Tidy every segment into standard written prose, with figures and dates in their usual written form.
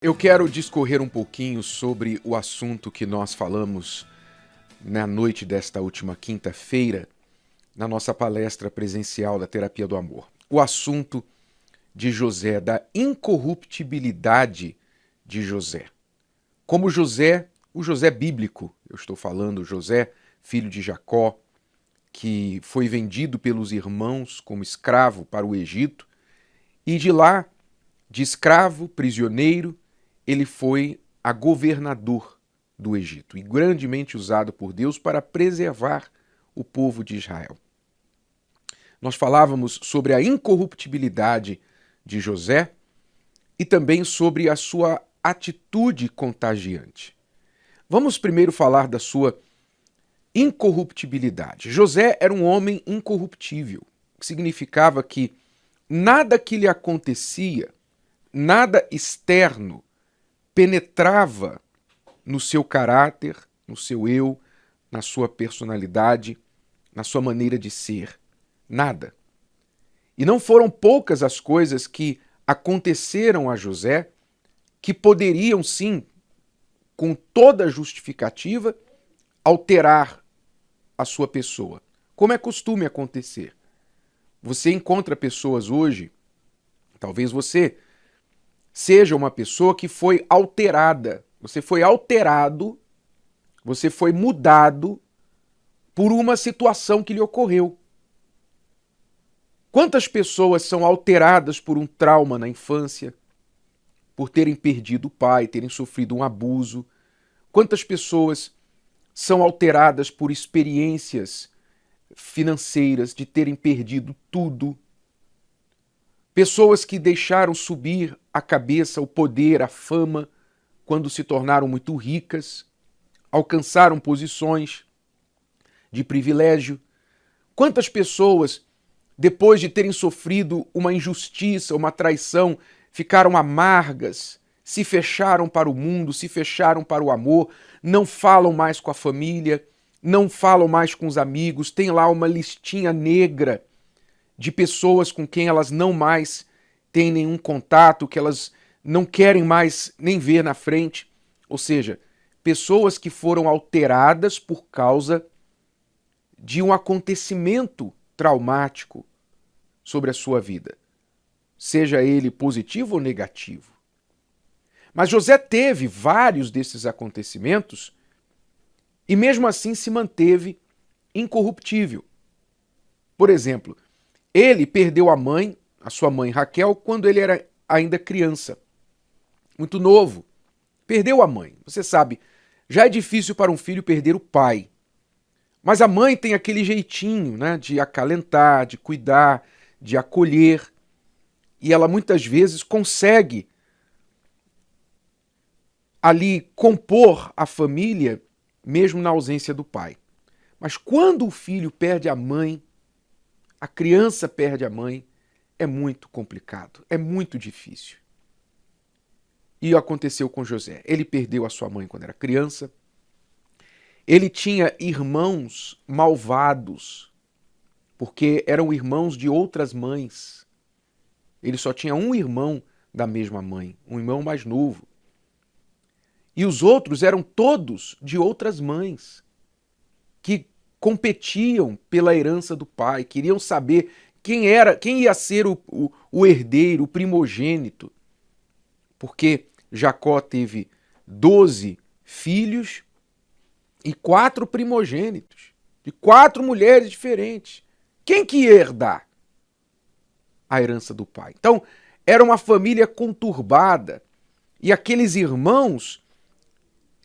Eu quero discorrer um pouquinho sobre o assunto que nós falamos na noite desta última quinta-feira, na nossa palestra presencial da Terapia do Amor. O assunto de José, da incorruptibilidade de José. Como José, o José bíblico, eu estou falando, José, filho de Jacó, que foi vendido pelos irmãos como escravo para o Egito, e de lá, de escravo, prisioneiro, ele foi a governador do Egito e grandemente usado por Deus para preservar o povo de Israel. Nós falávamos sobre a incorruptibilidade de José e também sobre a sua atitude contagiante. Vamos primeiro falar da sua incorruptibilidade. José era um homem incorruptível, que significava que nada que lhe acontecia, nada externo, penetrava no seu caráter, no seu eu, na sua personalidade, na sua maneira de ser. Nada. E não foram poucas as coisas que aconteceram a José que poderiam, sim, com toda justificativa, alterar a sua pessoa. Como é costume acontecer. Você encontra pessoas hoje, talvez você seja uma pessoa que foi alterada. Você foi alterado, você foi mudado por uma situação que lhe ocorreu. Quantas pessoas são alteradas por um trauma na infância, por terem perdido o pai, terem sofrido um abuso? Quantas pessoas são alteradas por experiências financeiras, de terem perdido tudo? Pessoas que deixaram subir a cabeça, o poder, a fama, quando se tornaram muito ricas, alcançaram posições de privilégio. Quantas pessoas, depois de terem sofrido uma injustiça, uma traição, ficaram amargas, se fecharam para o mundo, se fecharam para o amor, não falam mais com a família, não falam mais com os amigos, tem lá uma listinha negra de pessoas com quem elas não mais têm nenhum contato, que elas não querem mais nem ver na frente. Ou seja, pessoas que foram alteradas por causa de um acontecimento traumático sobre a sua vida, seja ele positivo ou negativo. Mas José teve vários desses acontecimentos e mesmo assim se manteve incorruptível. Por exemplo, ele perdeu a sua mãe Raquel, quando ele era ainda criança, muito novo. Perdeu a mãe. Você sabe, já é difícil para um filho perder o pai. Mas a mãe tem aquele jeitinho, né, de acalentar, de cuidar, de acolher. E ela muitas vezes consegue ali compor a família, mesmo na ausência do pai. Mas quando o filho perde a mãe, a criança perde a mãe, é muito complicado, é muito difícil. E aconteceu com José. Ele perdeu a sua mãe quando era criança. Ele tinha irmãos malvados, porque eram irmãos de outras mães. Ele só tinha um irmão da mesma mãe, um irmão mais novo. E os outros eram todos de outras mães, que competiam pela herança do pai, queriam saber quem ia ser o herdeiro, o primogênito. Porque Jacó teve 12 filhos e 4 primogênitos, de 4 mulheres diferentes. Quem que ia herdar a herança do pai? Então, era uma família conturbada. E aqueles irmãos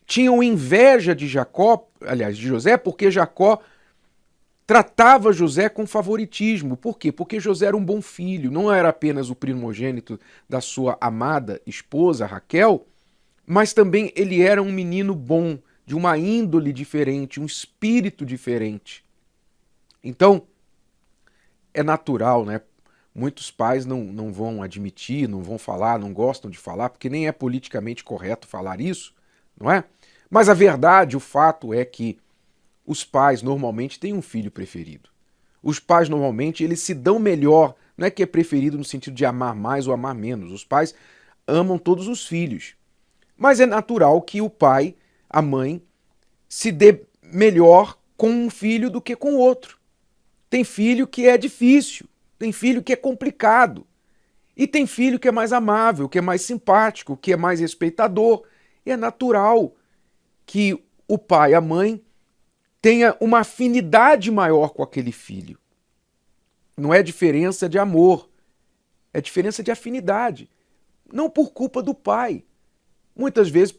tinham inveja de Jacó, aliás, de José, porque Jacó tratava José com favoritismo. Por quê? Porque José era um bom filho, não era apenas o primogênito da sua amada esposa, Raquel, mas também ele era um menino bom, de uma índole diferente, um espírito diferente. Então, é natural, né? Muitos pais não vão admitir, não vão falar, não gostam de falar, porque nem é politicamente correto falar isso, não é? Mas a verdade, o fato é que os pais normalmente têm um filho preferido. Os pais normalmente eles se dão melhor, não é que é preferido no sentido de amar mais ou amar menos. Os pais amam todos os filhos. Mas é natural que o pai, a mãe, se dê melhor com um filho do que com o outro. Tem filho que é difícil, tem filho que é complicado. E tem filho que é mais amável, que é mais simpático, que é mais respeitador. E é natural que o pai, a mãe, tenha uma afinidade maior com aquele filho. Não é diferença de amor, é diferença de afinidade. Não por culpa do pai. Muitas vezes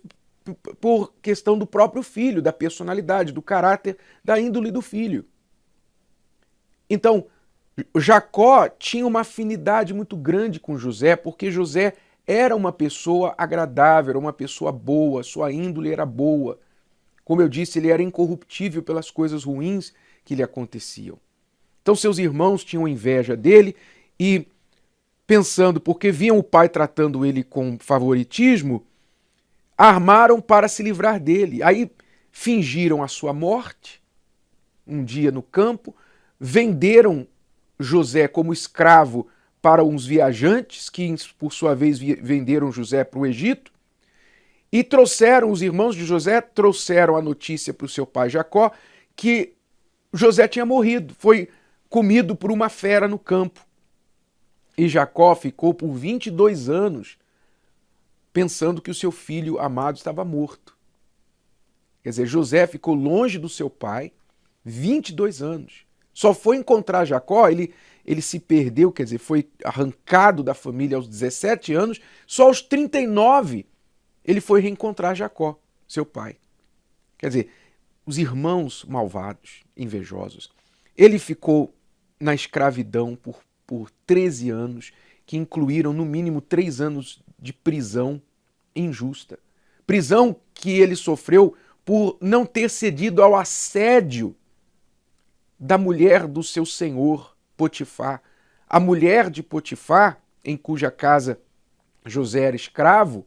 por questão do próprio filho, da personalidade, do caráter, da índole do filho. Então, Jacó tinha uma afinidade muito grande com José, porque José era uma pessoa agradável, era uma pessoa boa, sua índole era boa. Como eu disse, ele era incorruptível pelas coisas ruins que lhe aconteciam. Então seus irmãos tinham inveja dele e, pensando, porque viam o pai tratando ele com favoritismo, armaram para se livrar dele. Aí fingiram a sua morte, um dia no campo, venderam José como escravo para uns viajantes, que por sua vez venderam José para o Egito, e trouxeram, os irmãos de José trouxeram a notícia para o seu pai Jacó que José tinha morrido, foi comido por uma fera no campo. E Jacó ficou por 22 anos pensando que o seu filho amado estava morto. Quer dizer, José ficou longe do seu pai 22 anos. Só foi encontrar Jacó, ele se perdeu, quer dizer, foi arrancado da família aos 17 anos, só aos 39 ele foi reencontrar Jacó, seu pai. Quer dizer, os irmãos malvados, invejosos. Ele ficou na escravidão por 13 anos, que incluíram no mínimo 3 anos de prisão injusta. Prisão que ele sofreu por não ter cedido ao assédio da mulher do seu senhor, Potifar. A mulher de Potifar, em cuja casa José era escravo,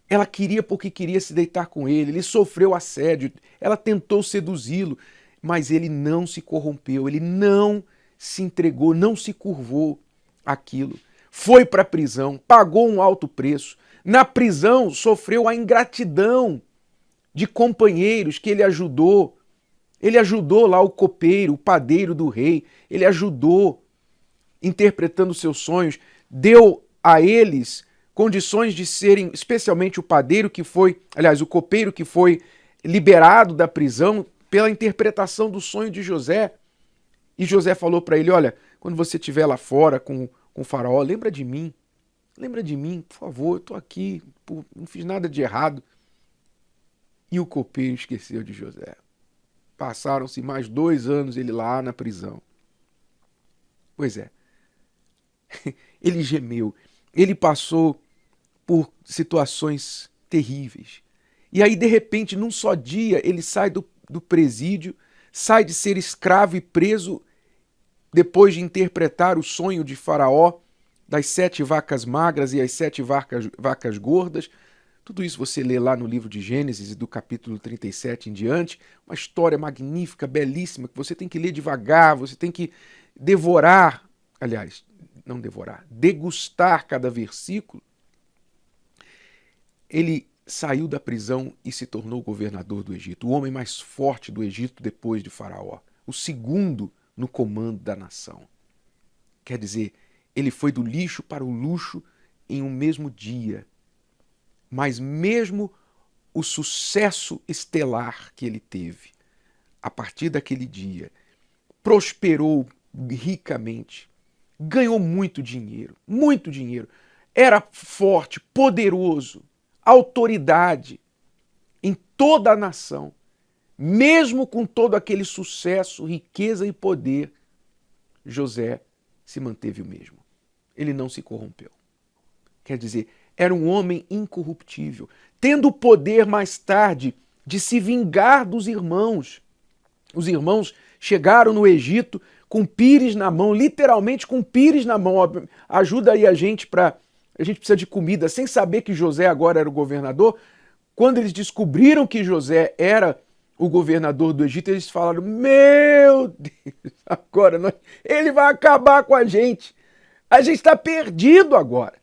ela queria porque queria se deitar com ele sofreu assédio, ela tentou seduzi-lo, mas ele não se corrompeu, ele não se entregou, não se curvou àquilo. Foi para a prisão, pagou um alto preço. Na prisão sofreu a ingratidão de companheiros que ele ajudou. Ele ajudou lá o copeiro, o padeiro do rei, ele ajudou interpretando seus sonhos, deu a eles condições de serem, especialmente o padeiro que foi, aliás, o copeiro que foi liberado da prisão pela interpretação do sonho de José. E José falou para ele, olha, quando você estiver lá fora com o faraó, lembra de mim, por favor, eu estou aqui, não fiz nada de errado. E o copeiro esqueceu de José. Passaram-se mais 2 anos ele lá na prisão. Pois é, ele gemeu, ele passou por situações terríveis. E aí, de repente, num só dia, ele sai do presídio, sai de ser escravo e preso, depois de interpretar o sonho de Faraó, das 7 vacas magras e as 7 vacas gordas. Tudo isso você lê lá no livro de Gênesis, do capítulo 37 em diante. Uma história magnífica, belíssima, que você tem que ler devagar, você tem que devorar, aliás, não devorar, degustar cada versículo. Ele saiu da prisão e se tornou governador do Egito, o homem mais forte do Egito depois de Faraó, o segundo no comando da nação. Quer dizer, ele foi do lixo para o luxo em um mesmo dia. Mas mesmo o sucesso estelar que ele teve, a partir daquele dia, prosperou ricamente, ganhou muito dinheiro, era forte, poderoso, autoridade em toda a nação. Mesmo com todo aquele sucesso, riqueza e poder, José se manteve o mesmo. Ele não se corrompeu. Quer dizer, era um homem incorruptível, tendo o poder mais tarde de se vingar dos irmãos. Os irmãos chegaram no Egito com pires na mão, literalmente com pires na mão. Ajuda aí a gente precisa de comida, sem saber que José agora era o governador. Quando eles descobriram que José era o governador do Egito, eles falaram, meu Deus, agora ele vai acabar com a gente está perdido agora.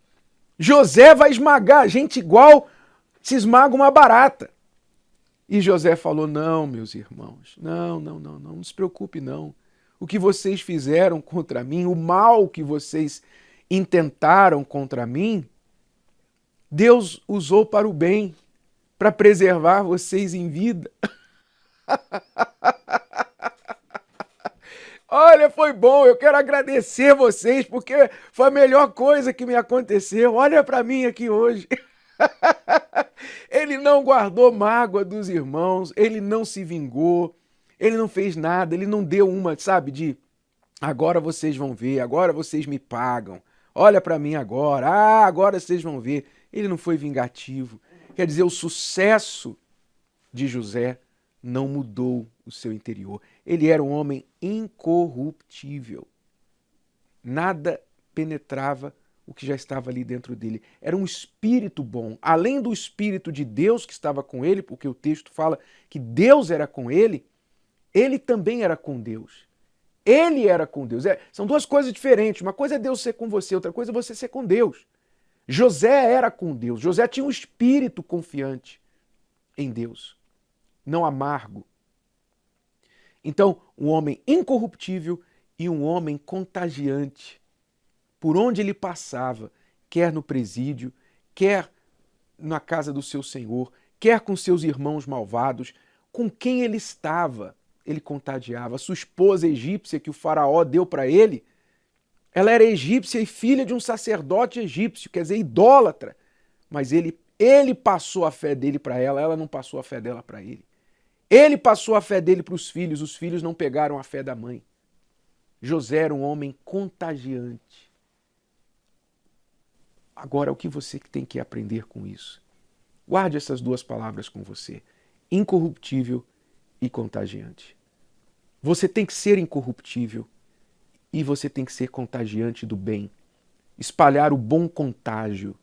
José vai esmagar a gente igual se esmaga uma barata. E José falou, não, meus irmãos, não se preocupe não. O que vocês fizeram contra mim, o mal que vocês intentaram contra mim, Deus usou para o bem, para preservar vocês em vida. Olha, foi bom, eu quero agradecer vocês, porque foi a melhor coisa que me aconteceu. Olha para mim aqui hoje. Ele não guardou mágoa dos irmãos, ele não se vingou, ele não fez nada, ele não deu uma, sabe, de agora vocês vão ver, agora vocês me pagam, olha para mim agora, agora vocês vão ver. Ele não foi vingativo. Quer dizer, o sucesso de José não mudou o seu interior. Ele era um homem incorruptível. Nada penetrava o que já estava ali dentro dele. Era um espírito bom. Além do espírito de Deus que estava com ele, porque o texto fala que Deus era com ele, ele também era com Deus. Ele era com Deus. São duas coisas diferentes. Uma coisa é Deus ser com você, outra coisa é você ser com Deus. José era com Deus. José tinha um espírito confiante em Deus, não amargo. Então, um homem incorruptível e um homem contagiante. Por onde ele passava, quer no presídio, quer na casa do seu senhor, quer com seus irmãos malvados, com quem ele estava, ele contagiava. A sua esposa egípcia que o faraó deu para ele, ela era egípcia e filha de um sacerdote egípcio, quer dizer, idólatra. Mas ele passou a fé dele para ela, ela não passou a fé dela para ele. Ele passou a fé dele para os filhos não pegaram a fé da mãe. José era um homem contagiante. Agora, o que você tem que aprender com isso? Guarde essas duas palavras com você. Incorruptível e contagiante. Você tem que ser incorruptível e você tem que ser contagiante do bem. Espalhar o bom contágio.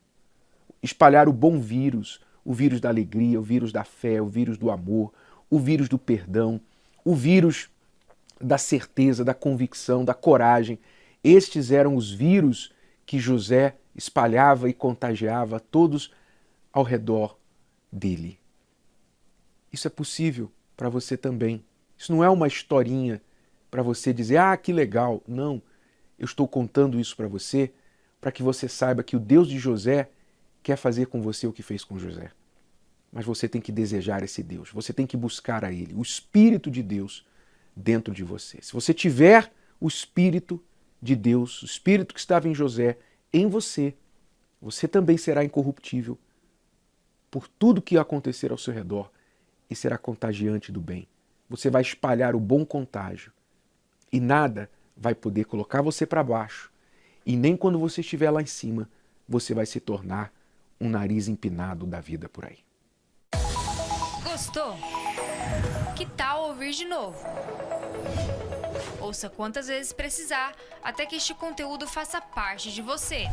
Espalhar o bom vírus. O vírus da alegria, o vírus da fé, o vírus do amor, o vírus do perdão, o vírus da certeza, da convicção, da coragem. Estes eram os vírus que José espalhava e contagiava todos ao redor dele. Isso é possível para você também. Isso não é uma historinha para você dizer, que legal. Não, eu estou contando isso para você que você saiba que o Deus de José quer fazer com você o que fez com José. Mas você tem que desejar esse Deus, você tem que buscar a Ele, o Espírito de Deus dentro de você. Se você tiver o Espírito de Deus, o Espírito que estava em José, em você, você também será incorruptível por tudo que acontecer ao seu redor e será contagiante do bem. Você vai espalhar o bom contágio e nada vai poder colocar você para baixo e nem quando você estiver lá em cima você vai se tornar um nariz empinado da vida por aí. Gostou? Que tal ouvir de novo? Ouça quantas vezes precisar, até que este conteúdo faça parte de você.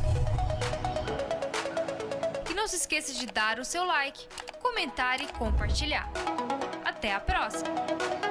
E não se esqueça de dar o seu like, comentar e compartilhar. Até a próxima!